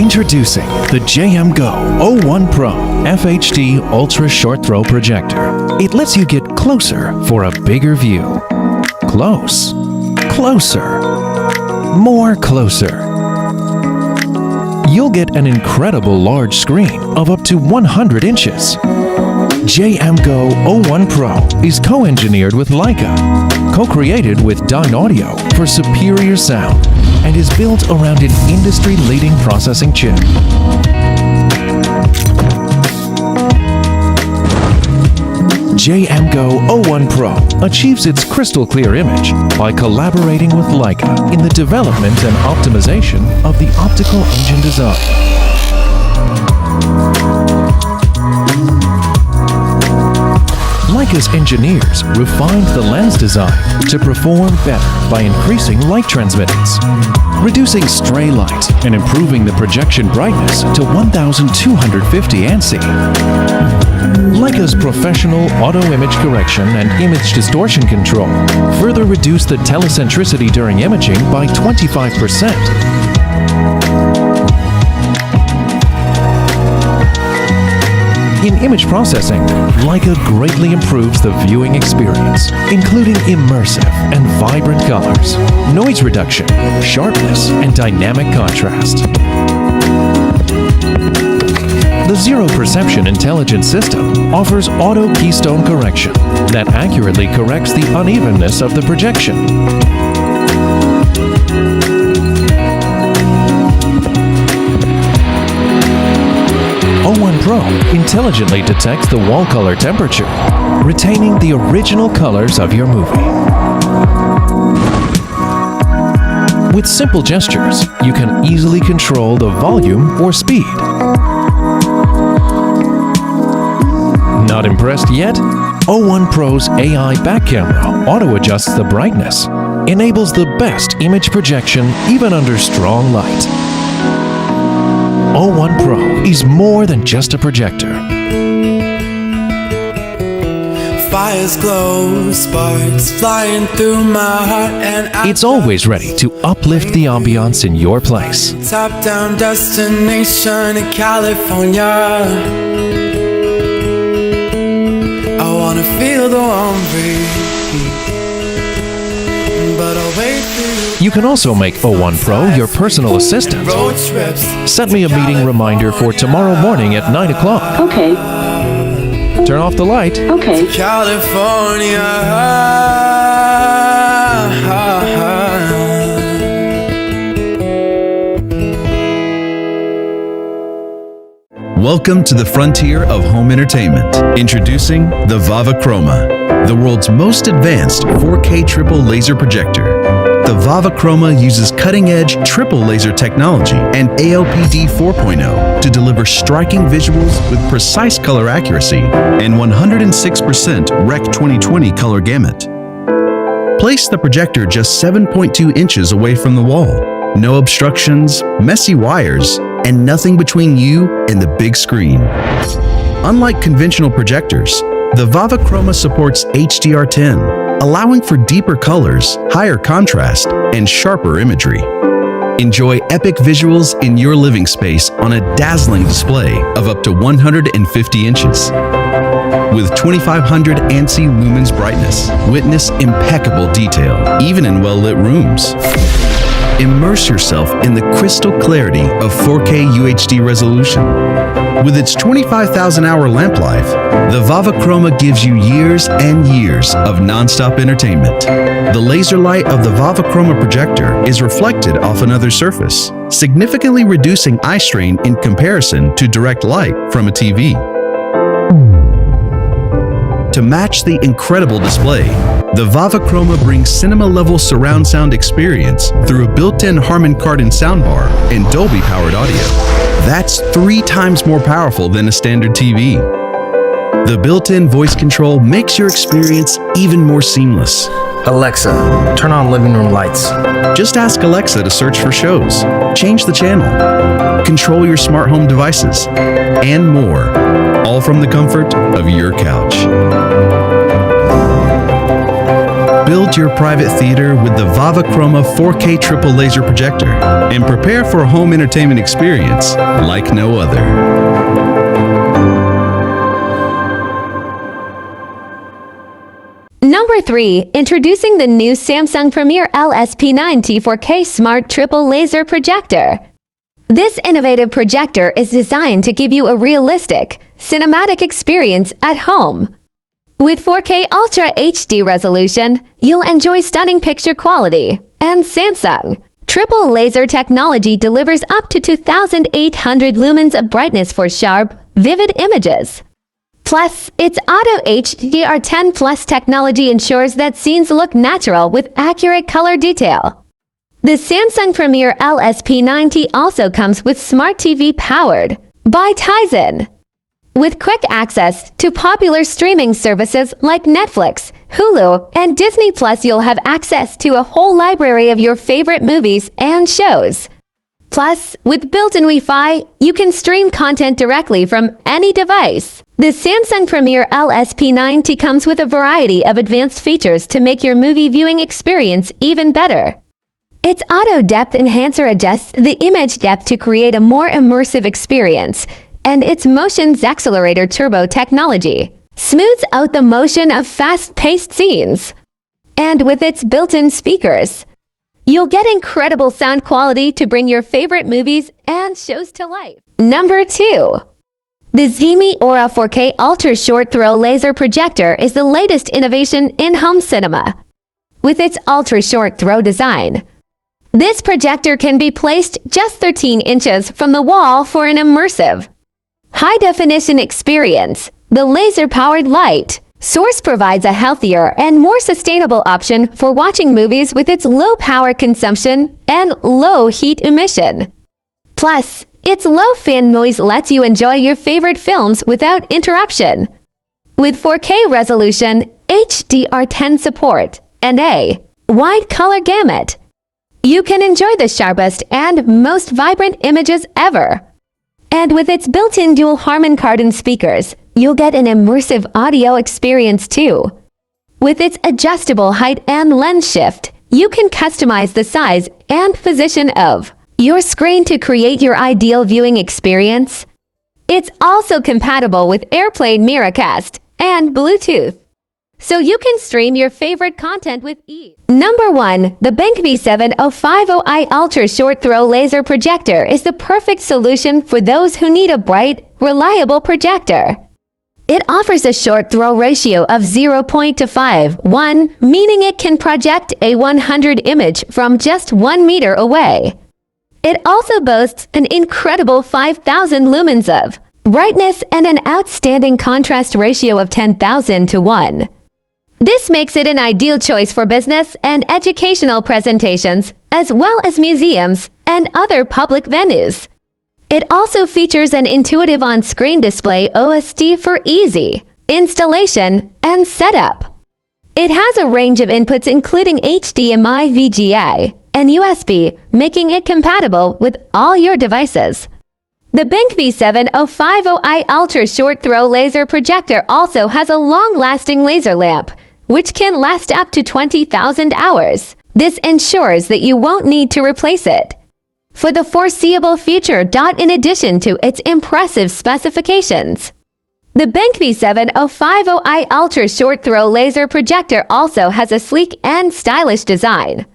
Introducing the JMGO01 Pro FHD Ultra Short Throw Projector. It lets you get closer for a bigger view. Close. Closer. More closer. You'll get an incredible large screen of up to 100 inches. JMGO01 Pro is co-engineered with Leica, co-created with Dyne Audio for superior sound, and is built around an industry-leading processing chip. JMGO01 Pro achieves its crystal clear image by collaborating with Leica in the development and optimization of the optical engine design. Leica's engineers refined the lens design to perform better by increasing light transmittance, reducing stray light and improving the projection brightness to 1250 ANSI. Leica's professional auto image correction and image distortion control further reduce the telecentricity during imaging by 25%. In image processing, Leica greatly improves the viewing experience, including immersive and vibrant colors, noise reduction, sharpness, and dynamic contrast. The Zero Perception Intelligent System offers auto keystone correction that accurately corrects the unevenness of the projection. O1 Pro intelligently detects the wall color temperature, retaining the original colors of your movie. With simple gestures, you can easily control the volume or speed. Not impressed yet? O1 Pro's AI back camera auto-adjusts the brightness, enables the best image projection even under strong light. O1 Pro is more than just a projector. Fires glow, sparks flying through my heart, and it's always ready to uplift the ambiance in your place. Top-down destination in California. I wanna feel the warm breeze, but I'll wait for you. You can also make O1 Pro your personal assistant. Road trips. Set me a meeting reminder for tomorrow morning at 9 o'clock. Okay. Turn off the light. Okay. California. Welcome to the frontier of home entertainment. Introducing the VAVA Chroma, the world's most advanced 4K triple laser projector. The VAVA Chroma uses cutting-edge triple laser technology and ALPD 4.0 to deliver striking visuals with precise color accuracy and 106% Rec 2020 color gamut. Place the projector just 7.2 inches away from the wall. No obstructions, messy wires, and nothing between you and the big screen. Unlike conventional projectors, the VAVA Chroma supports HDR10, allowing for deeper colors, higher contrast, and sharper imagery. Enjoy epic visuals in your living space on a dazzling display of up to 150 inches. With 2500 ANSI lumens brightness, witness impeccable detail, even in well-lit rooms. Immerse yourself in the crystal clarity of 4K UHD resolution. With its 25,000-hour lamp life, the VAVA Chroma gives you years and years of non-stop entertainment. The laser light of the VAVA Chroma projector is reflected off another surface, significantly reducing eye strain in comparison to direct light from a TV. To match the incredible display, the VAVA Chroma brings cinema-level surround sound experience through a built-in Harman Kardon soundbar and Dolby-powered audio. That's 3 times more powerful than a standard TV. The built-in voice control makes your experience even more seamless. Alexa, turn on living room lights. Just ask Alexa to search for shows, change the channel, control your smart home devices, and more, all from the comfort of your couch. Build your private theater with the VAVA Chroma 4K triple laser projector and prepare for a home entertainment experience like no other. Number 3. Introducing the new Samsung Premier LSP9T 4K Smart Triple Laser Projector. This innovative projector is designed to give you a realistic, cinematic experience at home. With 4K Ultra HD resolution, you'll enjoy stunning picture quality, and Samsung triple laser technology delivers up to 2,800 lumens of brightness for sharp, vivid images. Plus, its Auto HDR10 Plus technology ensures that scenes look natural with accurate color detail. The Samsung Premier LSP9T also comes with Smart TV powered by Tizen. With quick access to popular streaming services like Netflix, Hulu, and Disney Plus, you'll have access to a whole library of your favorite movies and shows. Plus, with built-in Wi-Fi, you can stream content directly from any device. The Samsung Premier LSP9T comes with a variety of advanced features to make your movie viewing experience even better. Its Auto Depth Enhancer adjusts the image depth to create a more immersive experience, and its Motion Accelerator Turbo technology smooths out the motion of fast-paced scenes. And with its built-in speakers, you'll get incredible sound quality to bring your favorite movies and shows to life. Number 2. The Xgimi Aura 4K Ultra Short Throw Laser Projector is the latest innovation in home cinema. With its ultra short throw design, this projector can be placed just 13 inches from the wall for an immersive, high-definition experience. The laser-powered light source provides a healthier and more sustainable option for watching movies with its low power consumption and low heat emission. Plus, its low fan noise lets you enjoy your favorite films without interruption. With 4K resolution, HDR10 support, and a wide color gamut, you can enjoy the sharpest and most vibrant images ever. And with its built-in dual Harman Kardon speakers, you'll get an immersive audio experience too. With its adjustable height and lens shift, you can customize the size and position of your screen to create your ideal viewing experience. It's also compatible with AirPlay Miracast and Bluetooth, so you can stream your favorite content with ease. Number 1. The BenQ V7050i Ultra Short Throw Laser Projector is the perfect solution for those who need a bright, reliable projector. It offers a short throw ratio of 0.251, meaning it can project a 100 image from just 1 meter away. It also boasts an incredible 5,000 lumens of brightness and an outstanding contrast ratio of 10,000 to 1. This makes it an ideal choice for business and educational presentations, as well as museums and other public venues. It also features an intuitive on-screen display OSD for easy installation and setup. It has a range of inputs including HDMI, VGA, and USB, making it compatible with all your devices. The BenQ V7050i Ultra Short Throw Laser Projector also has a long-lasting laser lamp, which can last up to 20,000 hours. This ensures that you won't need to replace it for the foreseeable future. In addition to its impressive specifications, the BenQ V7050i Ultra Short Throw Laser Projector also has a sleek and stylish design.